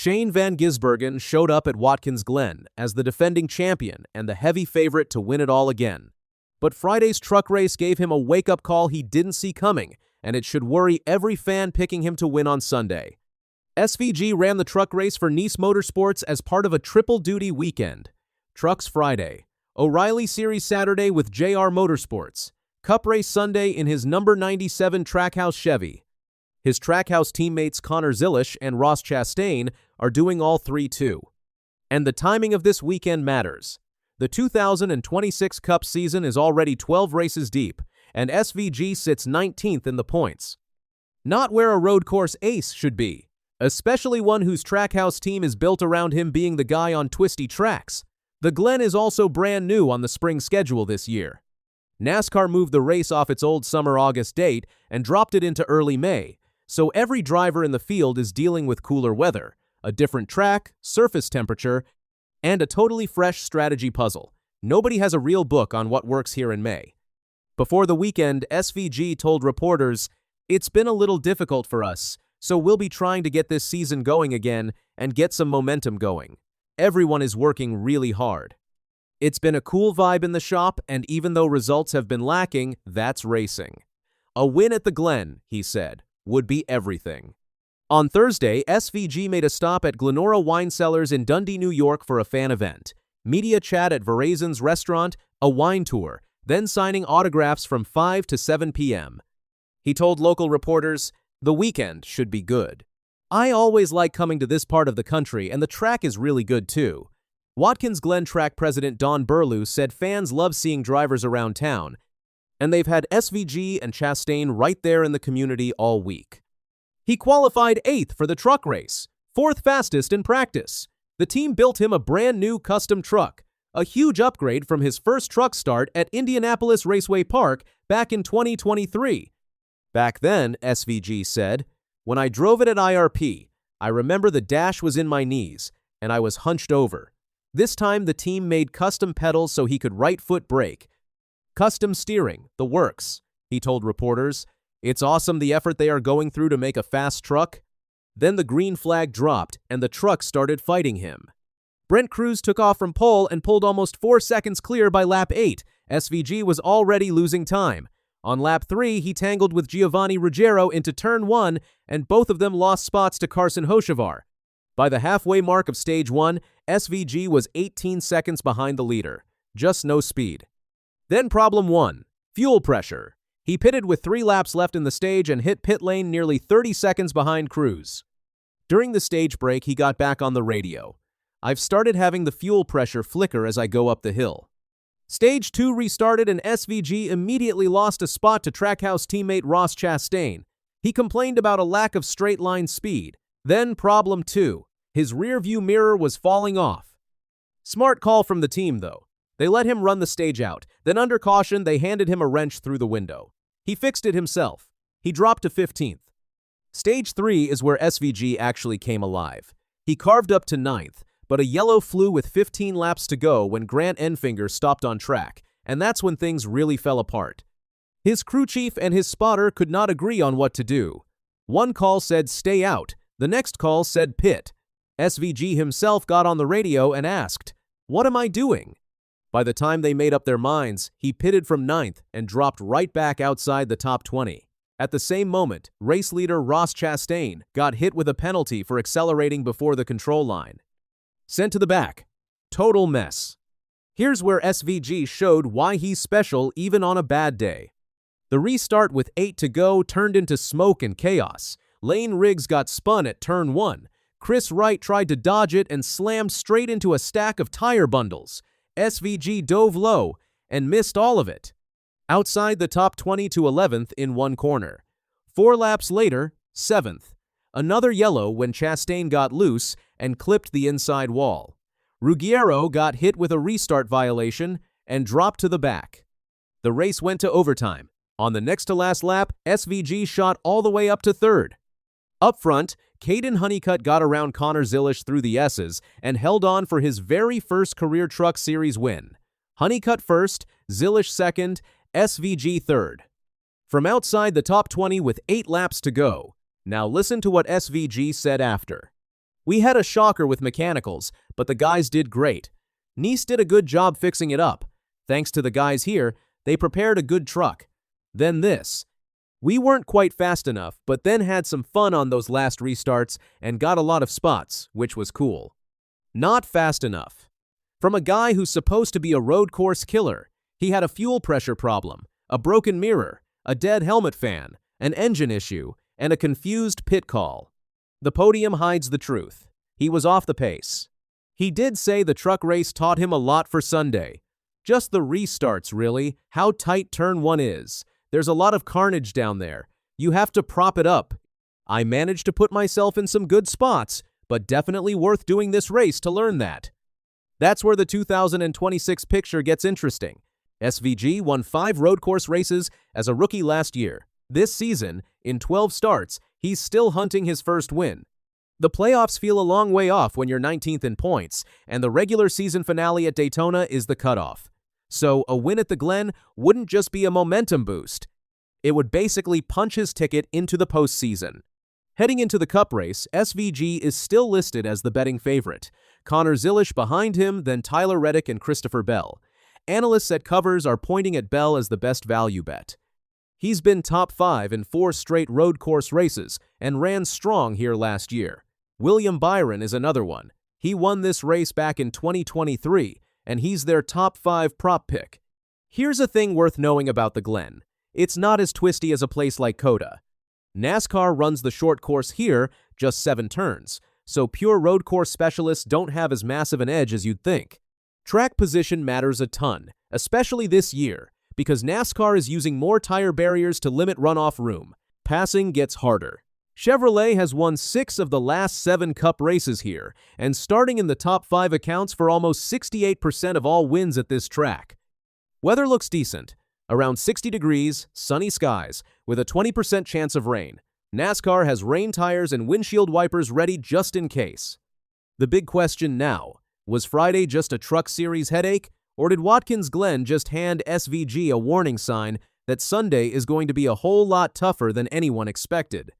Shane van Gisbergen showed up at Watkins Glen as the defending champion and the heavy favorite to win it all again. But Friday's truck race gave him a wake-up call he didn't see coming, and it should worry every fan picking him to win on Sunday. SVG ran the truck race for Niece Motorsports as part of a triple-duty weekend. Trucks Friday, O'Reilly Series Saturday with JR Motorsports, Cup race Sunday in his number 97 Trackhouse Chevy. His Trackhouse teammates Connor Zilisch and Ross Chastain are doing all three too. And the timing of this weekend matters. The 2026 Cup season is already 12 races deep, and SVG sits 19th in the points. Not where a road course ace should be, especially one whose Trackhouse team is built around him being the guy on twisty tracks. The Glen is also brand new on the spring schedule this year. NASCAR moved the race off its old summer-August date and dropped it into early May, so every driver in the field is dealing with cooler weather, a different track, surface temperature, and a totally fresh strategy puzzle. Nobody has a real book on what works here in May. Before the weekend, SVG told reporters, "It's been a little difficult for us, so we'll be trying to get this season going again and get some momentum going. Everyone is working really hard. It's been a cool vibe in the shop, and even though results have been lacking, that's racing. A win at the Glen," he said, "would be everything." On Thursday, SVG made a stop at Glenora Wine Cellars in Dundee, New York for a fan event, media chat at Verizon's restaurant, a wine tour, then signing autographs from 5 to 7 p.m. He told local reporters, "The weekend should be good. I always like coming to this part of the country, and the track is really good too." Watkins Glen track president Don Burlew said fans love seeing drivers around town, and they've had SVG and Chastain right there in the community all week. He qualified 8th for the truck race, 4th fastest in practice. The team built him a brand new custom truck, a huge upgrade from his first truck start at Indianapolis Raceway Park back in 2023. Back then, SVG said, "When I drove it at IRP, I remember the dash was in my knees, and I was hunched over. This time the team made custom pedals so he could right-foot brake. Custom steering, the works," he told reporters. "It's awesome the effort they are going through to make a fast truck." Then the green flag dropped, and the truck started fighting him. Brent Cruz took off from pole and pulled almost 4 seconds clear by lap 8. SVG was already losing time. On lap 3, he tangled with Giovanni Ruggiero into turn 1, and both of them lost spots to Carson Hocevar. By the halfway mark of stage 1, SVG was 18 seconds behind the leader. Just no speed. Then problem 1, fuel pressure. He pitted with 3 laps left in the stage and hit pit lane nearly 30 seconds behind Cruz. During the stage break, he got back on the radio. "I've started having the fuel pressure flicker as I go up the hill." Stage 2 restarted and SVG immediately lost a spot to Trackhouse teammate Ross Chastain. He complained about a lack of straight-line speed. Then problem 2, his rear-view mirror was falling off. Smart call from the team, though. They let him run the stage out. Then under caution, they handed him a wrench through the window. He fixed it himself. He dropped to 15th. Stage 3 is where SVG actually came alive. He carved up to 9th, but a yellow flew with 15 laps to go when Grant Enfinger stopped on track, and that's when things really fell apart. His crew chief and his spotter could not agree on what to do. One call said stay out, the next call said pit. SVG himself got on the radio and asked, "What am I doing?" By the time they made up their minds, he pitted from 9th and dropped right back outside the top 20. At the same moment, race leader Ross Chastain got hit with a penalty for accelerating before the control line. Sent to the back. Total mess. Here's where SVG showed why he's special even on a bad day. The restart with 8 to go turned into smoke and chaos. Lane Riggs got spun at turn 1. Chris Wright tried to dodge it and slammed straight into a stack of tire bundles. SVG dove low and missed all of it. Outside the top 20 to 11th in one corner. 4 laps later, 7th. Another yellow when Chastain got loose and clipped the inside wall. Ruggiero got hit with a restart violation and dropped to the back. The race went to overtime. On the next-to-last lap, SVG shot all the way up to 3rd. Up front, Caden Honeycutt got around Connor Zilisch through the S's and held on for his very first career Truck Series win. Honeycutt first, Zilisch second, SVG third. From outside the top 20 with 8 laps to go, now listen to what SVG said after. We had a shocker with mechanicals, but the guys did great. Niece did a good job fixing it up. Thanks to the guys here, they prepared a good truck. Then this. We weren't quite fast enough, but then had some fun on those last restarts and got a lot of spots, which was cool. Not fast enough. From a guy who's supposed to be a road course killer, he had a fuel pressure problem, a broken mirror, a dead helmet fan, an engine issue, and a confused pit call. The podium hides the truth. He was off the pace. He did say the truck race taught him a lot for Sunday. Just the restarts, really, how tight turn 1 is. There's a lot of carnage down there. You have to prop it up. I managed to put myself in some good spots, but definitely worth doing this race to learn that. That's where the 2026 picture gets interesting. SVG won 5 road course races as a rookie last year. This season, in 12 starts, he's still hunting his first win. The playoffs feel a long way off when you're 19th in points, and the regular season finale at Daytona is the cutoff. So a win at the Glen wouldn't just be a momentum boost. It would basically punch his ticket into the postseason. Heading into the Cup race, SVG is still listed as the betting favorite. Connor Zilisch behind him, then Tyler Reddick and Christopher Bell. Analysts at Covers are pointing at Bell as the best value bet. He's been top 5 in 4 straight road course races and ran strong here last year. William Byron is another one. He won this race back in 2023, and he's their top 5 prop pick. Here's a thing worth knowing about the Glen. It's not as twisty as a place like COTA. NASCAR runs the short course here, just 7 turns, so pure road course specialists don't have as massive an edge as you'd think. Track position matters a ton, especially this year, because NASCAR is using more tire barriers to limit runoff room. Passing gets harder. Chevrolet has won 6 of the last 7 Cup races here, and starting in the top 5 accounts for almost 68% of all wins at this track. Weather looks decent. Around 60 degrees, sunny skies, with a 20% chance of rain. NASCAR has rain tires and windshield wipers ready just in case. The big question now, was Friday just a Truck Series headache, or did Watkins Glen just hand SVG a warning sign that Sunday is going to be a whole lot tougher than anyone expected?